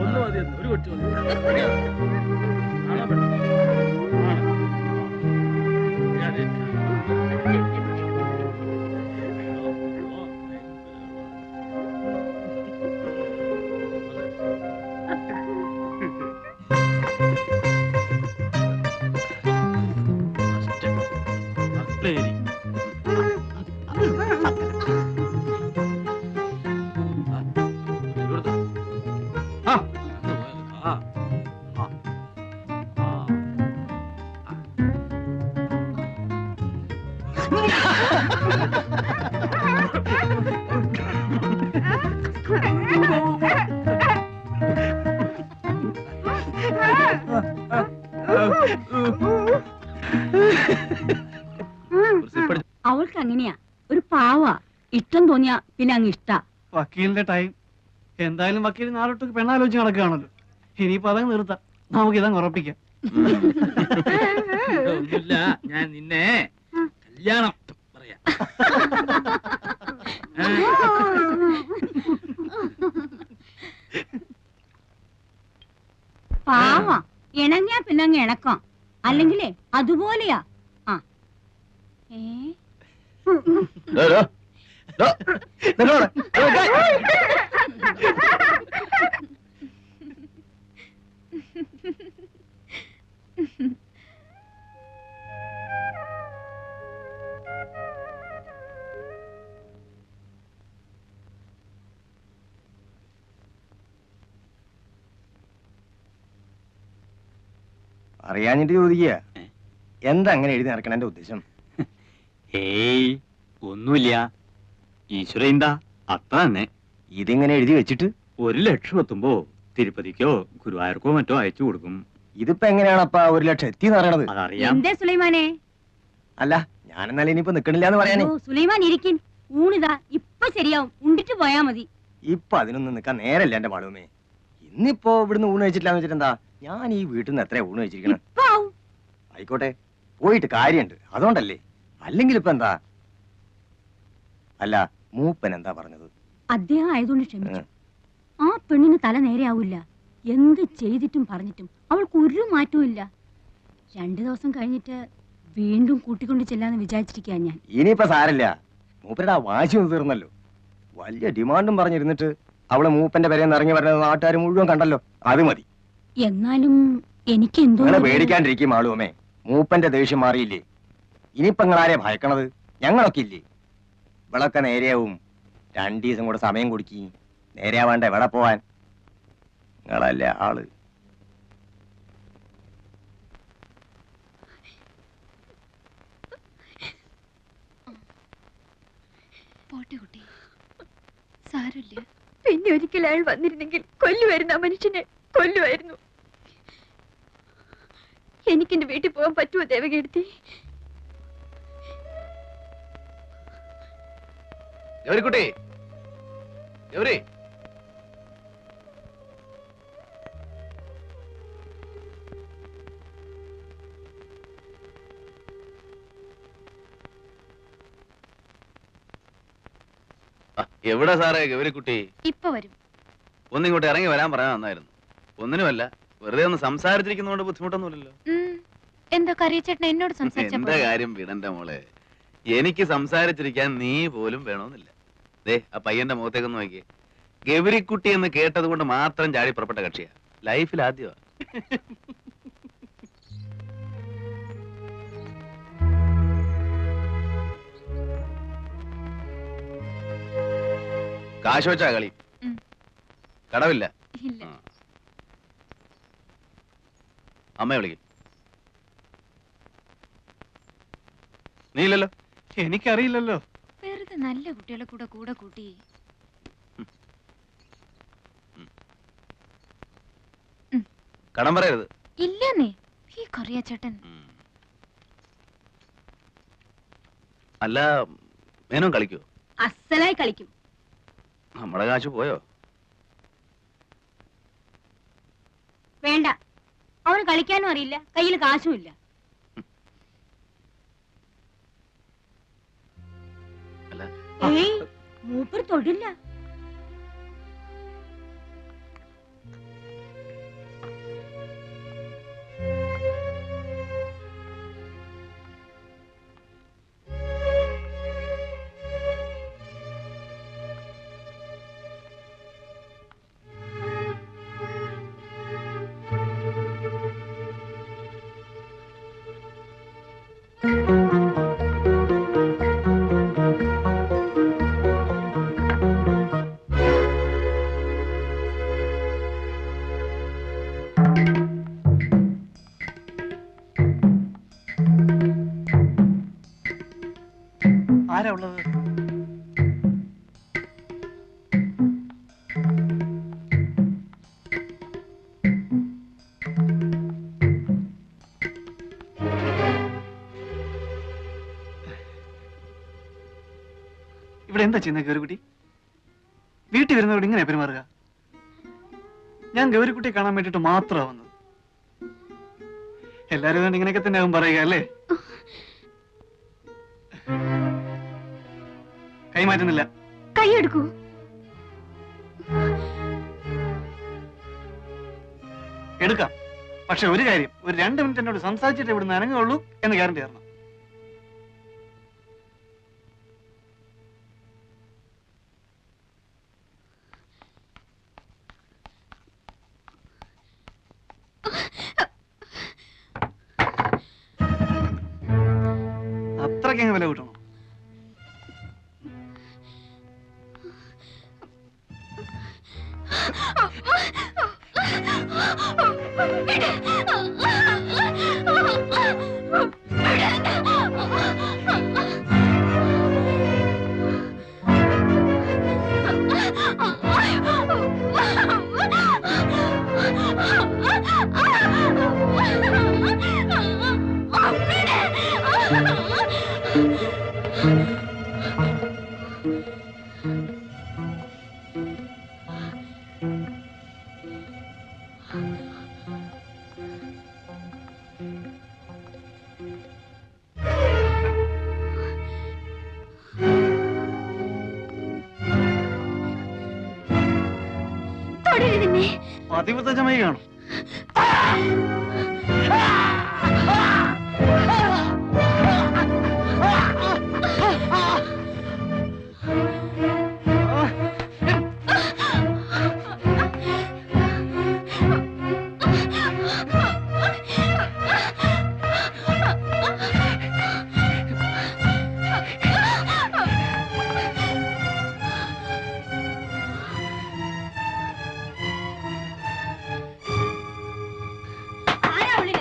ഒന്ന് മതി, ഒരു കൊച്ചു മതി. അവൾക്ക് അങ്ങനെയാ, ഒരു പാവാ. ഇഷ്ടം തോന്നിയാ പിന്നെ അങ്ങ് ഇഷ്ടാ. വക്കീലിന്റെ ടൈം എന്തായാലും വക്കീൽ നാളോട്ട് പെണ്ണാലോചിച്ച് നടക്കുകയാണല്ലോ. ഇനിയിപ്പോ അതങ്ങ് നിർത്താം, നമുക്ക് ഇതങ്ങ് ഉറപ്പിക്കാം. ഒന്നുമില്ല, ഞാൻ നിന്നെ കല്യാണം പറയാം. പാവാ, ഇണങ്ങിയാ പിന്നെ അങ്ങ് ഇണക്കാം. അല്ലെങ്കിലേ അതുപോലെയാ. ആ അറിയാഞ്ഞിട്ട് ചോദിക്കുക, എന്താ അങ്ങനെ എഴുതി നടക്കണ എന്റെ ഉദ്ദേശം? ഏയ് ഒന്നുമില്ല, ഈശ്വര എന്താ അത്ര തന്നെ. ഇതിങ്ങനെ എഴുതി വെച്ചിട്ട് 1,00,000 എത്തുമ്പോ തിരുപ്പതിക്കോ ഗുരുവായൂർക്കോ മറ്റോ അയച്ചു കൊടുക്കും. ഇതിപ്പോ എങ്ങനെയാണപ്പാ 1,00,000 എത്തിന്ന് പറയണത്? അതറിയാം. എന്തേ സുലൈമാനെ? അല്ല, ഞാനെന്നാലും ഇനിയിപ്പോ നിക്കണില്ലാന്ന് പറയാനേ. സുലൈമാൻ ഇരിക്കും, ഊണിതാ ഇപ്പൊ ശരിയാവും, ഉണ്ടിട്ട് പോയാ മതി. ഇപ്പൊ അതിനൊന്നും നിക്കാൻ നേരല്ല എന്റെ മാളുമേ. ഇന്നിപ്പോ ഇവിടുന്ന് ഊണ് കഴിച്ചിട്ടില്ലാന്ന് വെച്ചിട്ടെന്താ? ഞാൻ ഈ വീട്ടിൽ നിന്ന് എത്രയാ ഊണ് കഴിച്ചിരിക്കണം? ആയിക്കോട്ടെ, പോയിട്ട് കാര്യമുണ്ട്, അതുകൊണ്ടല്ലേ. അല്ലെങ്കിൽ ഇപ്പൊ എന്താ? അല്ല, മൂപ്പൻ എന്താ പറഞ്ഞത്? അദ്ദേഹം ആയതുകൊണ്ട് ക്ഷമിച്ചു. ആ പെണ്ണിന് തല നേരെയാവില്ല. എന്ത് ചെയ്തിട്ടും പറഞ്ഞിട്ടും അവൾക്ക് ഒരു മാറ്റവും ഇല്ല. 2 ദിവസം കഴിഞ്ഞിട്ട് വീണ്ടും കൂട്ടിക്കൊണ്ട് ചെല്ലാന്ന് വിചാരിച്ചിരിക്കാ ഞാൻ. ഇനിയിപ്പോ സാരല്ല, മൂപ്പരുടെ ആ വാശി ഒന്ന് തീർന്നല്ലോ. വലിയ ഡിമാൻഡും പറഞ്ഞിരുന്നിട്ട് അവള് മൂപ്പന്റെ പേരെന്ന് ഇറങ്ങി വരുന്നത് നാട്ടുകാർ മുഴുവൻ കണ്ടല്ലോ, അത് മതി. എന്നാലും എനിക്ക് എന്തോ പേടിക്കാണ്ടിരിക്കും ആളുമേ. മൂപ്പന്റെ ദേഷ്യം മാറിയില്ലേ? ഇനിയിപ്പോ നിങ്ങളാരെ ഭയക്കണത്? ഞങ്ങളൊക്കെ ഇല്ലേ? ഇവളൊക്കെ നേരെയാവും. 2 ദിവസം കൂടെ സമയം കൊടുക്കി. നേരെയാവാണ്ട എവിടെ പോവാൻ? നിങ്ങളല്ലേ ആള്. പോട്ടെ കുട്ടി, സാരമില്ല. പിന്നെ ഒരിക്കൽ അയാൾ വന്നിരുന്നെങ്കിൽ കൊല്ലുമായിരുന്നു, ആ മനുഷ്യനെ കൊല്ലുമായിരുന്നു. എനിക്കെന്റെ വീട്ടിൽ പോകാൻ പറ്റുമോ ദേവകീർത്തി? ഗൗരിക്കുട്ടി, ഗൗരി, എവിടെ സാറേ ഗൗരിക്കുട്ടി? ഇപ്പൊ വരും. ഒന്നിങ്ങോട്ട് ഇറങ്ങി വരാൻ പറയാൻ നന്നായിരുന്നു. ഒന്നിനുമല്ല, വെറുതെ ഒന്ന് സംസാരിച്ചിരിക്കുന്നതുകൊണ്ട് ബുദ്ധിമുട്ടൊന്നുമില്ലല്ലോ. എന്താ കറിയച്ചേട്ടൻ എന്നോട് സംസാരിച്ച എന്റെ കാര്യം വിടണ്ട മോളെ. എനിക്ക് സംസാരിച്ചിരിക്കാൻ നീ പോലും വേണമെന്നില്ല. ദേ, ആ പയ്യന്റെ മുഖത്തേക്കൊന്ന് നോക്കിയേ. ഗൗരിക്കുട്ടി എന്ന് കേട്ടത് കൊണ്ട് മാത്രം ചാടി പുറപ്പെട്ട കക്ഷിയാ. ലൈഫിൽ ആദ്യമാ. കാശ് വെച്ചാ കളി? കടവില്ല. അമ്മയെ വിളിക്കും. നീ ഇല്ലല്ലോ? എനിക്കറിയില്ലല്ലോ. വെറുതെ നല്ല കുട്ടികളെ കൂടെ കൂടെ കൂട്ടി. കടം പറയരുത്. ഇല്ലെന്നേ, ഈ കറിയാച്ചേട്ടൻ. അല്ല, മേനോൻ കളിക്കോ? അസലായി കളിക്കും. നമ്മുടെ കാശ് പോയോ? വേണ്ട, അവന് കളിക്കാനും അറിയില്ല, കയ്യിൽ കാശും ഇല്ല. അല്ല, ഏയ്, മൂപ്പർ തൊടില്ല. ആരാ ഉള്ളത്? ഇവിടെ എന്താ ചെയ്യുന്നത് ഗൗരിക്കുട്ടി? വീട്ടിൽ വരുന്നവരോട് ഇങ്ങനെ പെരുമാറുക? ഞാൻ ഗൗരിക്കുട്ടിയെ കാണാൻ വേണ്ടിട്ട് മാത്രമാണ് വന്നത്. എല്ലാരും അതുകൊണ്ട് ഇങ്ങനെയൊക്കെ തന്നെ ആവും പറയുക അല്ലേ? കൈമാറ്റുന്നില്ല. കൈയെടുക്കൂ. എടുക്കാം, പക്ഷെ ഒരു കാര്യം, ഒരു 2 മിനിറ്റ് എന്നോട് സംസാരിച്ചിട്ട് ഇവിടുന്ന് അനങ്ങുള്ളൂ എന്ന് ഗ്യാരണ്ടി തരണം. അത്രയ്ക്ക് വില കൂട്ടണം. പതിവ്രതമായി കാണും.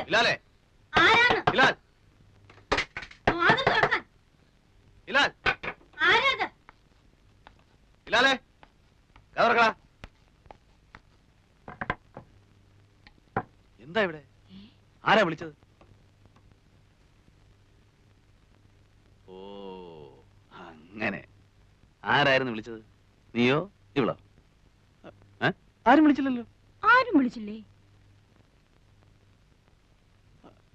ബിലാലേ, ആരാണ്? ബിലാൽ, വാതിൽ തുറക്കാൻ. ബിലാൽ, ആരാത്? ബിലാലേ, കതക് തുറക്കടാ. എന്താ ഇവിടെ? ആരാ വിളിച്ചത്? ഓ, അങ്ങനെ. ആരായിരുന്നു വിളിച്ചത്? നീയോ ഇവളോ? ആരും വിളിച്ചില്ലല്ലോ. ആരും വിളിച്ചില്ലേ?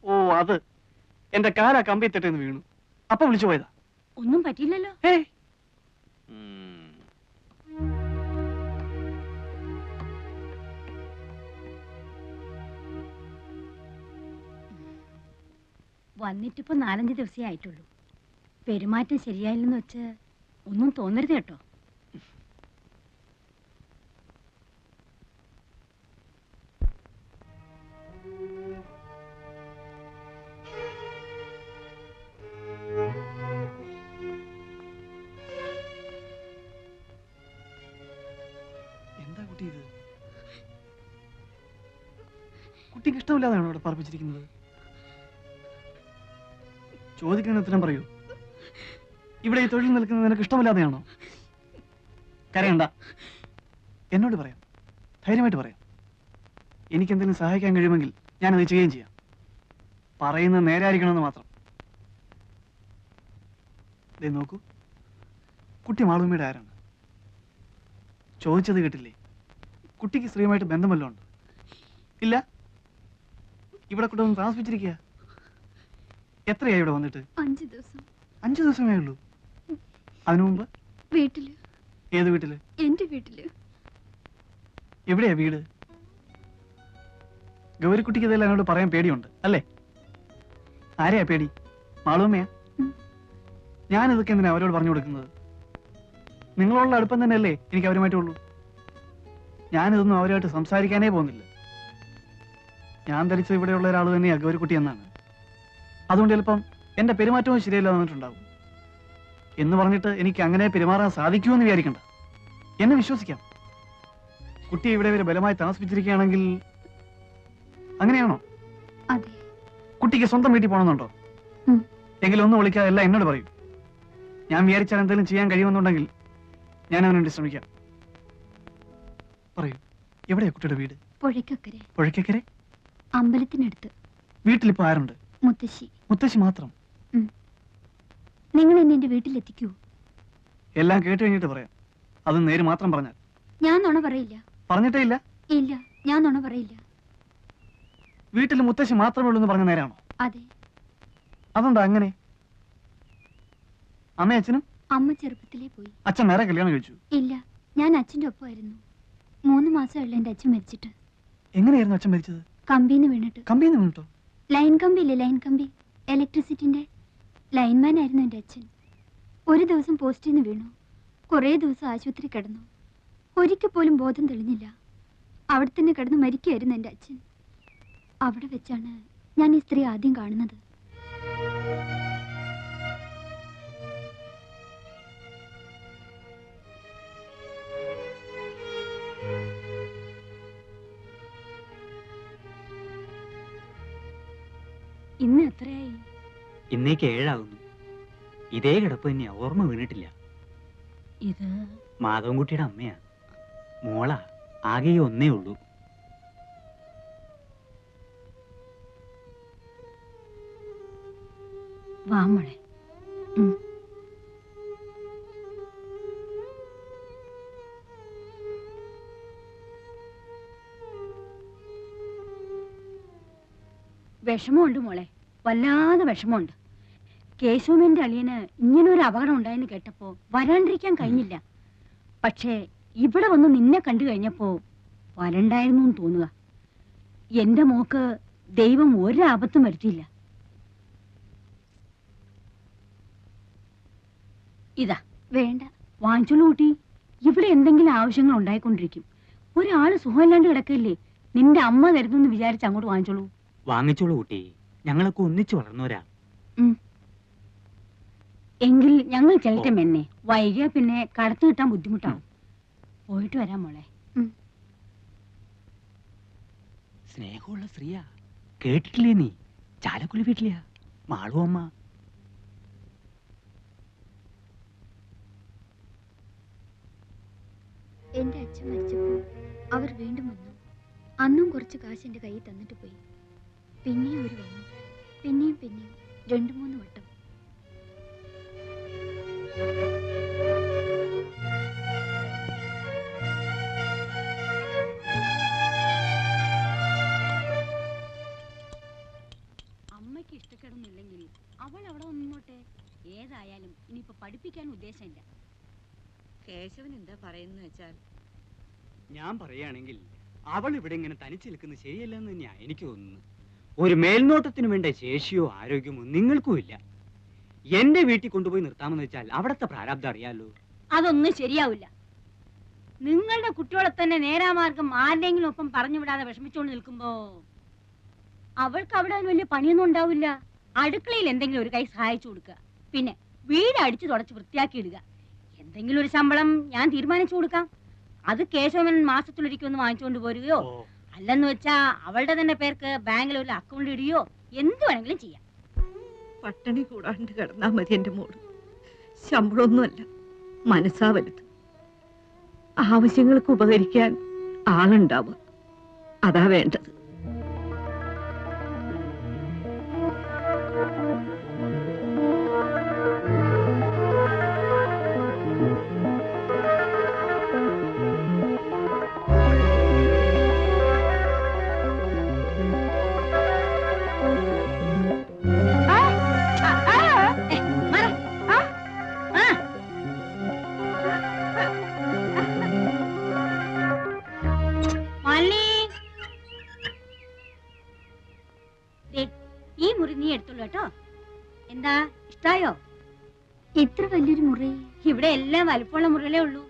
ഓ, അത് എന്റെ കാലാ കമ്പിത്തെട്ടെന്ന് വീണു, അപ്പൊ വിളിച്ചു പോയതാ. ഒന്നും പറ്റിയില്ലല്ലോ. ഏയ്, വന്നിട്ടിപ്പോ 4-5 ദിവസമേ ആയിട്ടുള്ളൂ. പെരുമാറ്റം ശരിയായില്ലെന്ന് വെച്ച് ഒന്നും തോന്നരുത് കേട്ടോ. എന്താ കുട്ടി ഇത്? കുട്ടിക്ക് ഇഷ്ടമില്ലാതെയാണോ ഇവിടെ പറപ്പിച്ചിരിക്കുന്നത്? ചോദിക്കുന്ന ഉത്തരം പറയൂ. ഇവിടെ ഈ തൊഴിൽ നിൽക്കുന്നത് നിനക്ക് ഇഷ്ടമില്ലാതെയാണോ? കരയണ്ട, എന്നോട് പറയാം, ധൈര്യമായിട്ട് പറയാം. എനിക്കെന്തെങ്കിലും സഹായിക്കാൻ കഴിയുമെങ്കിൽ ഞാനത് ചെയ്യുകയും ചെയ്യാം. പറയുന്നത് നേരായിരിക്കണമെന്ന് മാത്രം. ദേ നോക്കൂ, കുട്ടി മാളൂമ്മയുടെ ആരാണ്? ചോദിച്ചത് കേട്ടില്ലേ? കുട്ടിക്ക് സ്ത്രീയുമായിട്ട് ബന്ധം വല്ലതും ഉണ്ടോ? ഇല്ല. ഇവിടെ കൂടെ ഒന്ന് താമസിപ്പിച്ചിരിക്കുക. എത്രയായി ഇവിടെ വന്നിട്ട്? 5 ദിവസം. 5 ദിവസമേ ഉള്ളൂ. അതിനു മുമ്പ് വീട്ടില്. ഏത് വീട്ടില്? എന്റെ വീട്ടില്. എവിടെയാ വീട്? ഗൗരിക്കുട്ടിക്ക് ഇതെല്ലാം എന്നോട് പറയാൻ പേടിയുണ്ട് അല്ലേ? ആരെയാ പേടി? മാളൂമ്മയാ? ഞാനിതൊക്കെ എന്തിനാ അവരോട് പറഞ്ഞു കൊടുക്കുന്നത്? നിങ്ങളോടുള്ള അടുപ്പം തന്നെയല്ലേ എനിക്ക് അവരുമായിട്ടുള്ളൂ. ഞാനിതൊന്നും അവരുമായിട്ട് സംസാരിക്കാനേ പോകുന്നില്ല. ഞാൻ ധരിച്ചത് ഇവിടെയുള്ള ഒരാൾ തന്നെയാ ഗൗരിക്കുട്ടി എന്നാണ്. അതുകൊണ്ട് ചിലപ്പം എന്റെ പെരുമാറ്റവും ശരിയല്ല വന്നിട്ടുണ്ടാവും. എന്ന് പറഞ്ഞിട്ട് എനിക്ക് അങ്ങനെ പെരുമാറാൻ സാധിക്കുമെന്ന് വിചാരിക്കണ്ട. എന്നെ വിശ്വസിക്കാം. കുട്ടി ഇവിടെ വരെ ബലമായി താമസിപ്പിച്ചിരിക്കുകയാണെങ്കിൽ അങ്ങനെയാണോ? അതെ. കുട്ടിക്ക് സ്വന്തം വീട്ടിൽ പോകണമെന്നുണ്ടോ? എങ്കിലും ഒന്ന് വിളിക്കാതെ എല്ലാം എന്നോട് പറയൂ. ഞാൻ വിചാരിച്ചാൽ എന്തെങ്കിലും ചെയ്യാൻ കഴിയുമെന്നുണ്ടെങ്കിൽ ഞാൻ അവനുവേണ്ടി ശ്രമിക്കാം. പറയൂ, എവിടെയാ കുട്ടിയുടെ വീട്? പുഴയ്ക്കക്കരെ. പുഴയ്ക്കക്കരെ? അമ്പലത്തിനടുത്ത്. വീട്ടിലിപ്പോ ആരുണ്ട്? മുത്തശ്ശി. മുത്തശ്ശി മാത്രം? നിങ്ങൾ എന്നെ എന്റെ വീട്ടിലെത്തിക്കൂ. എല്ലാം കേട്ട് കഴിഞ്ഞിട്ട് പറയാം. അത് നേര് മാത്രം പറഞ്ഞാൽ. ഞാൻ നുണ പറയില്ല. പറഞ്ഞിട്ടേ ഇല്ല? ഇല്ല, ഞാൻ നുണ പറയില്ല. വീട്ടിൽ മുത്തശ്ശി മാത്രമേ ഉള്ളൂ എന്ന് പറഞ്ഞ നേരാണോ? അതെ. അതെന്താ അങ്ങനെ? അമ്മയും അച്ഛനും? അമ്മ ചെറുപ്പത്തിലേ പോയി. അച്ഛൻ നേരെ കല്യാണം കഴിച്ചു? ഇല്ല, ഞാൻ അച്ഛന്റെ ഒപ്പമായിരുന്നു. 3 മാസമുള്ള എന്റെ അച്ഛൻ മരിച്ചിട്ട്. എങ്ങനെയായിരുന്നു അച്ഛൻ മരിച്ചത്? കമ്പിന്ന് വീണിട്ട്. കമ്പിന്ന് വീണിട്ടോ? ലൈൻ കമ്പി ഇല്ലേ, ലൈൻ കമ്പി, ഇലക്ട്രിസിറ്റിന്റെ ലൈൻമാൻ ആയിരുന്നു എന്റെ അച്ഛൻ. ഒരു ദിവസം പോസ്റ്റിൽ നിന്ന് വീണു. കുറേ ദിവസം ആശുപത്രി കിടന്നു. ഒരിക്കൽ പോലും ബോധം തെളിഞ്ഞില്ല. അവിടെ തന്നെ കിടന്ന് മരിക്കുകയായിരുന്നു എന്റെ അച്ഛൻ. അവിടെ വെച്ചാണ് ഞാൻ ഈ സ്ത്രീ ആദ്യം കാണുന്നത്. ഇന്ന് എത്രയായി? ഇന്നേക്ക് 7 ആകുന്നു. ഇതേ കിടപ്പ് തന്നെയാ, ഓർമ്മ വീണിട്ടില്ല. ഇത് മാധവൻകുട്ടിയുടെ അമ്മയാ. മോളാ, ആകെ ഈ ഒന്നേ ഉള്ളൂ. വാ മോളെ. വിഷമമുണ്ട് മോളെ, വല്ലാതെ വിഷമമുണ്ട്. കേശവന്റെ അളിയന് ഇങ്ങനൊരു അപകടം ഉണ്ടായെന്ന് കേട്ടപ്പോ വരാണ്ടിരിക്കാൻ കഴിഞ്ഞില്ല. പക്ഷേ ഇവിടെ വന്ന് നിന്നെ കണ്ടു കഴിഞ്ഞപ്പോ വരണ്ടായിരുന്നു എന്ന് തോന്നുക. എന്റെ മോക്ക് ദൈവം ഒരബദ്ധം വരുത്തിയില്ല. ഇതാ വേണ്ട. വാങ്ങിച്ചോളൂ കൂട്ടി. ഇവിടെ എന്തെങ്കിലും ആവശ്യങ്ങൾ ഉണ്ടായിക്കൊണ്ടിരിക്കും. ഒരാള് സുഖമില്ലാണ്ട് കിടക്കില്ലേ, നിന്റെ അമ്മ തരുന്നെന്ന് വിചാരിച്ച് അങ്ങോട്ട് വാങ്ങിച്ചോളൂ. വാങ്ങിച്ചോളൂ കുട്ടി, ഞങ്ങളൊക്കെ ഒന്നിച്ചു വളർന്നവരാ. എങ്കിൽ ഞങ്ങൾ ചെല്ലട്ടെ മെന്നെ. വൈകിയ പിന്നെ കടത്തു കിട്ടാൻ ബുദ്ധിമുട്ടാവും. പോയിട്ട് വരാം മോളെ. സ്നേഹമുള്ള സ്ത്രീയാ, കേട്ടിട്ടില്ലേ നീ? ചാലക്കുടി വീട്ടിലെയാ മാളു അമ്മ. എന്റെ അച്ഛൻ മരിച്ചപ്പോൾ അവർ വീണ്ടും വന്നു. അന്നും കുറച്ച് കാശ് എന്റെ കയ്യിൽ തന്നിട്ട് പോയി. പിന്നെയും അവർ വന്നു. പിന്നെയും 2-3 വട്ടം. അമ്മയ്ക്ക് ഇഷ്ടക്കേടൊന്നുമില്ലെങ്കിൽ അവൾ അവിടെ നിന്നോട്ടെ. ഏതായാലും ഇനിയിപ്പോ പഠിപ്പിക്കാൻ ഉദ്ദേശമില്ല. കേശവൻ എന്താ പറയുന്ന വെച്ചാൽ, ഞാൻ പറയുകയാണെങ്കിൽ അവൾ ഇവിടെ ഇങ്ങനെ തനിച്ച് നിൽക്കുന്നത് ശരിയല്ലെന്ന് തന്നെയാ എനിക്ക് തോന്നുന്നു. ഒരു മേൽനോട്ടത്തിന് വേണ്ട ശേഷിയോ ആരോഗ്യമോ നിങ്ങൾക്കും ഇല്ല. എന്റെ വീട്ടിൽ കൊണ്ടുപോയി നിർത്താമെന്ന് വെച്ചാൽ അവിടത്തെ പ്രാരാബ്ദം അറിയാലോ. അതൊന്നും ശരിയാവില്ല. നിങ്ങളുടെ കുട്ടികളെ തന്നെ നേരാമാർഗം ആരുടെങ്കിലും ഒപ്പം പറഞ്ഞു വിടാതെ വിഷമിച്ചുകൊണ്ട് നിൽക്കുമ്പോ അവൾക്ക് അവിടെ വലിയ പണിയൊന്നും ഉണ്ടാവില്ല. അടുക്കളയിൽ എന്തെങ്കിലും ഒരു കൈ സഹായിച്ചു കൊടുക്കുക, പിന്നെ വീട് അടിച്ചു തുടച്ച് വൃത്തിയാക്കി ഇടുക. എന്തെങ്കിലും ഒരു ശമ്പളം ഞാൻ തീരുമാനിച്ചു കൊടുക്കാം. അത് കേശവൻ മാസത്തിലൊരിക്കൊന്ന് വാങ്ങിച്ചുകൊണ്ട് പോരുകയോ, അല്ലെന്ന് വെച്ചാ അവളുടെ തന്നെ പേർക്ക് ബാങ്കിൽ ഒരു അക്കൗണ്ട് ഇടുകയോ എന്ത് വേണമെങ്കിലും ചെയ്യാം. പട്ടിണി കൂടാണ്ട് കിടന്നാ മതി എന്റെ മോള്. ശമ്പളമൊന്നുമല്ല, മനസ്സാ വലുത്. ആവശ്യങ്ങൾക്ക് ഉപകരിക്കാൻ ആളുണ്ടാവുക, അതാ വേണ്ടത്. കേട്ടോ. എന്താ ഇഷ്ടായോ? ഇത്ര വലിയൊരു മുറി ഇവിടെ എല്ലാം വലുപ്പമുള്ള മുറികളേ ഉള്ളൂ.